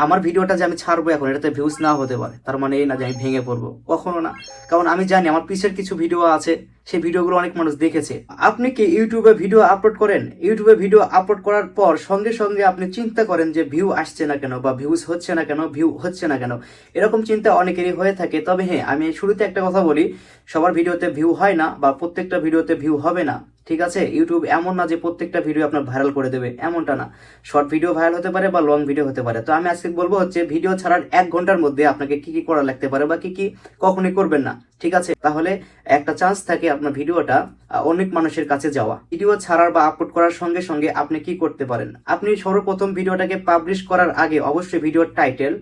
আমার ভিডিওটা যে আমি ছাড়বো এখন এটাতে ভিউজ না হতে পারে তার মানে এই না যে আমি ভেঙে পড়বো, কখনো না। কারণ আমি জানি আমার পিছের কিছু ভিডিও আছে, সেই ভিডিওগুলো অনেক মানুষ দেখেছে। আপনি কি ইউটিউবে ভিডিও আপলোড করেন? ইউটিউবে ভিডিও আপলোড করার পর সঙ্গে সঙ্গে আপনি চিন্তা করেন যে ভিউ আসছে না কেন, বা ভিউজ হচ্ছে না কেন, ভিউ হচ্ছে না কেন, এরকম চিন্তা অনেকেরই হয়ে থাকে। তবে হ্যাঁ, আমি শুরুতে একটা কথা বলি, সবার ভিডিওতে ভিউ হয় না বা প্রত্যেকটা ভিডিওতে ভিউ হবে না, ঠিক আছে? ইউটিউব এমন না যে প্রত্যেকটা ভিডিও আপনার ভাইরাল করে দেবে, এমনটা না। শর্ট ভিডিও ভাইরাল হতে পারে বা লং ভিডিও হতে পারে। তো আমি আজকে বলবো হচ্ছে ভিডিও ছাড়ার 1 ঘন্টার মধ্যে আপনাকে কি কি করা লাগতে পারে বা কি কি কখনোই করবেন না, ঠিক আছে? তাহলে একটা চান্স থাকে আপনার ভিডিওটা অনেক মানুষের কাছে যাওয়া। ভিডিও ছাড়ার বা আপলোড করার সঙ্গে সঙ্গে আপনি কি করতে পারেন? আপনি সর্বপ্রথম ভিডিওটাকে পাবলিশ করার আগে অবশ্যই ভিডিওর টাইটেল,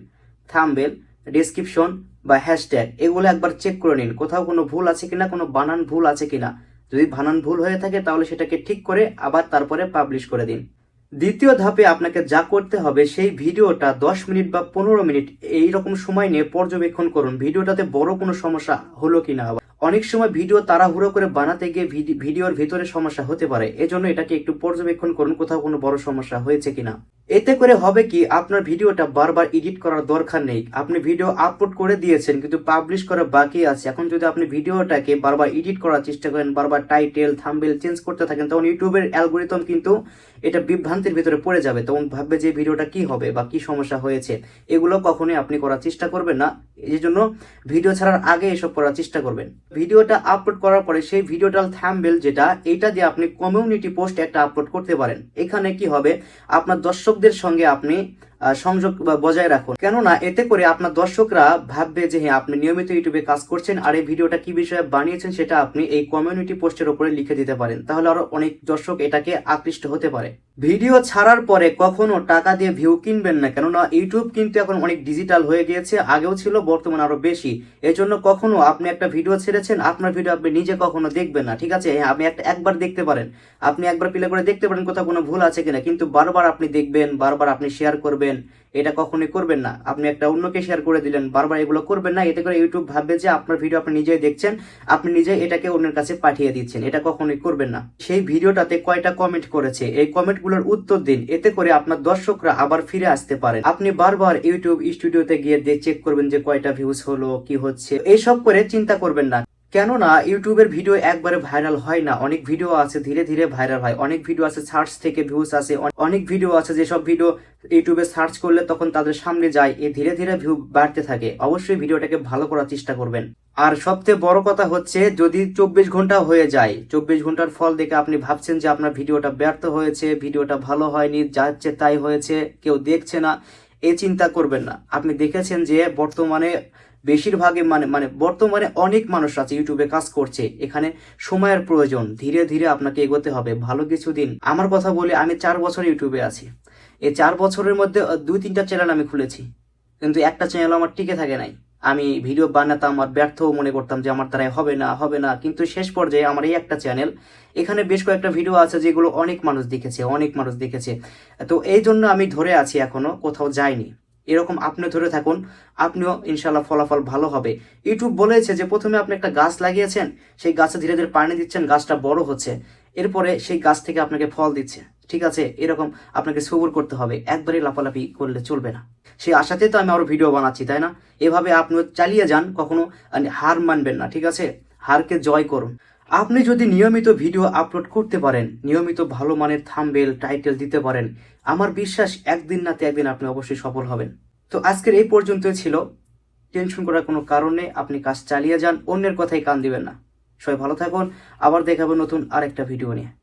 থাম্বনেল, ডেসক্রিপশন বা হ্যাশট্যাগ এগুলো একবার চেক করে নিন, কোথাও কোনো ভুল আছে কিনা, কোনো বানান ভুল আছে কিনা। যদি বানান ভুল হয়ে থাকে তাহলে সেটাকে ঠিক করে আবার তারপরে পাবলিশ করে দিন। দ্বিতীয় ধাপে আপনাকে যা করতে হবে, সেই ভিডিওটা 10 মিনিট বা 15 মিনিট এইরকম সময় নিয়ে পর্যবেক্ষণ করুন ভিডিওটাতে বড় কোনো সমস্যা হলো কিনা। অনেক সময় ভিডিও তাড়াহুড়ো করে বানাতে গিয়ে ভিডিওর ভিতরে সমস্যা হতে পারে, এজন্য এটাকে একটু পর্যবেক্ষণ করুন কোথাও কোনো বড় সমস্যা হয়েছে কিনা। এতে করে হবে কি, আপনার ভিডিওটা বারবার এডিট করার দরকার নেই। আপনি ভিডিও আপলোড করে দিয়েছেন কিন্তু পাবলিশ করা বাকি আছে, এখন যদি আপনি ভিডিওটাকে বারবার এডিট করার চেষ্টা করেন, বারবার টাইটেল থাম্বনেল চেঞ্জ করতে থাকেন, তখন ইউটিউবের অ্যালগোরিদম কিন্তু এটা বিভ্রান্তির ভিতরে পড়ে যাবে, তখন ভাববে যে ভিডিওটা কি হবে বা কি সমস্যা হয়েছে। এগুলো কখনোই আপনি করার চেষ্টা করবেন না। এই জন্য ভিডিও ছাড়ার আগে এসব করার চেষ্টা করবেন। ভিডিওটা আপলোড করার পরে সেই ভিডিওটার থাম্বনেল যেটা, এটা দিয়ে আপনি কমিউনিটি পোস্ট একটা আপলোড করতে পারেন। এখানে কি হবে, আপনার দর্শকদের সঙ্গে আপনি সংযোগ বজায় রাখুন, কেননা এতে করে আপনার দর্শকরা ভাববে যে হ্যাঁ, আপনি নিয়মিত ইউটিউবে কাজ করছেন আর এই ভিডিওটা কি বিষয়ে বানিয়েছেন সেটা আপনি এই কমিউনিটি পোস্টের উপরে লিখে দিতে পারেন, তাহলে আরো অনেক দর্শক এটাকে আকৃষ্ট হতে পারে। ভিডিও ছাড়ার পরে কখনো টাকা দিয়ে ভিউ কিনবেন না, কেননা ইউটিউব কিন্তু এখন অনেক ডিজিটাল হয়ে গিয়েছে, আগেও ছিল, বর্তমানে আরো বেশি। এজন্য কখনো আপনি একটা ভিডিও ছেড়েছেন, আপনার ভিডিও আপনি নিজে কখনো দেখবেন না, ঠিক আছে? হ্যাঁ, আপনি একবার দেখতে পারেন, আপনি একবার প্লে করে দেখতে পারেন কোথাও কোনো ভুল আছে কিনা, কিন্তু বারবার আপনি দেখবেন, বারবার আপনি শেয়ার করবেন, এটা কখনোই করবেন না। আপনি একটা অন্যকে শেয়ার করে দিলেন, বারবার এগুলো করবেন না। এতে করে ইউটিউব ভাববে যে আপনার ভিডিও আপনি নিজেই দেখছেন, আপনি নিজেই এটাকে অন্যের কাছে পাঠিয়ে দিচ্ছেন, এটা কখনোই করবেন না। সেই ভিডিওটাতে কয়টা কমেন্ট করেছে এই কমেন্টগুলোর উত্তর দিন, এতে করে আপনার দর্শকরা আবার ফিরে আসতে পারেন। আপনি বারবার ইউটিউব স্টুডিওতে গিয়ে চেক করবেন যে কয়টা ভিউজ হলো, কি হচ্ছে, এইসব করে চিন্তা করবেন না। কেননা ইউটিউবের ভিডিও একবারে ভাইরাল হয় না, অনেক ভিডিও আছে ধীরে ধীরে ভাইরাল হয়, অনেক ভিডিও আছে সার্চ থেকে ভিউজ আসে, অনেক ভিডিও আছে যেসব ভিডিও ইউটিউবে সার্চ করলে তখন তাদের সামনে যায়, এ ধীরে ধীরে ভিউ বাড়তে থাকে। অবশ্যই ভিডিওটাকে ভালো করার চেষ্টা করবেন। আর সবচেয়ে বড় কথা হচ্ছে, যদি 24 ঘন্টা হয়ে যায়, 24 ঘন্টার ফল দেখে আপনি ভাবছেন যে আপনার ভিডিওটা ব্যর্থ হয়েছে, ভিডিওটা ভালো হয়নি, যা হচ্ছে তাই হয়েছে, কেউ দেখছে না, এই চিন্তা করবেন না। আপনি দেখেছেন যে বর্তমানে বেশিরভাগে বর্তমানে অনেক মানুষ আছে ইউটিউবে কাজ করছে, এখানে সময়ের প্রয়োজন, ধীরে ধীরে আপনাকে এগোতে হবে। ভালো কিছুদিন আমার কথা বলে, আমি 4 বছর ইউটিউবে আছি, এই 4 বছরের মধ্যে 2-3টা চ্যানেল আমি খুলেছি, কিন্তু একটা চ্যানেল আমার টিকে থাকে নাই। আমি ভিডিও বানাতাম আর ব্যর্থ মনে করতাম যে আমার দ্বারাই হবে না হবে না, কিন্তু শেষ পর্যায়ে আমার এই একটা চ্যানেল, এখানে বেশ কয়েকটা ভিডিও আছে যেগুলো অনেক মানুষ দেখেছে, অনেক মানুষ দেখেছে। তো এই জন্য আমি ধরে আছি, এখনো কোথাও যাইনি। এরকম আপনি ধরে থাকুন, আপনিও ইনশাল্লাহ ফলাফল ভালো হবে। ইউটিউব বলেছে যে প্রথমে আপনি একটা গাছ লাগিয়েছেন, সেই গাছে ধীরে ধীরে পানি দিচ্ছেন, গাছটা বড় হচ্ছে, এরপরে সেই গাছ থেকে আপনাকে ফল দিচ্ছে, ঠিক আছে? এরকম আপনাকে সবুর করতে হবে, একবারে লাফালাফি করলে চলবে না। সেই আশাতে তো আমি আরো ভিডিও বানাচ্ছি, তাই না? এভাবে আপনিও চালিয়ে যান, কখনো হার মানবেন না, ঠিক আছে? হারকে জয় করুন। আপনি যদি নিয়মিত ভিডিও আপলোড করতে পারেন, নিয়মিত ভালো মানের থাম্বনেল টাইটেল দিতে পারেন, আমার বিশ্বাস একদিন না একদিন আপনি অবশ্যই সফল হবেন। তো আজকের এই পর্যন্তই ছিল। টেনশন করার কোনো কারণ নেই, আপনি কাজ চালিয়ে যান, অন্যের কথাই কান দিবেন না। সবাই ভালো থাকুন, আবার দেখাবো নতুন আরেকটা ভিডিও নিয়ে।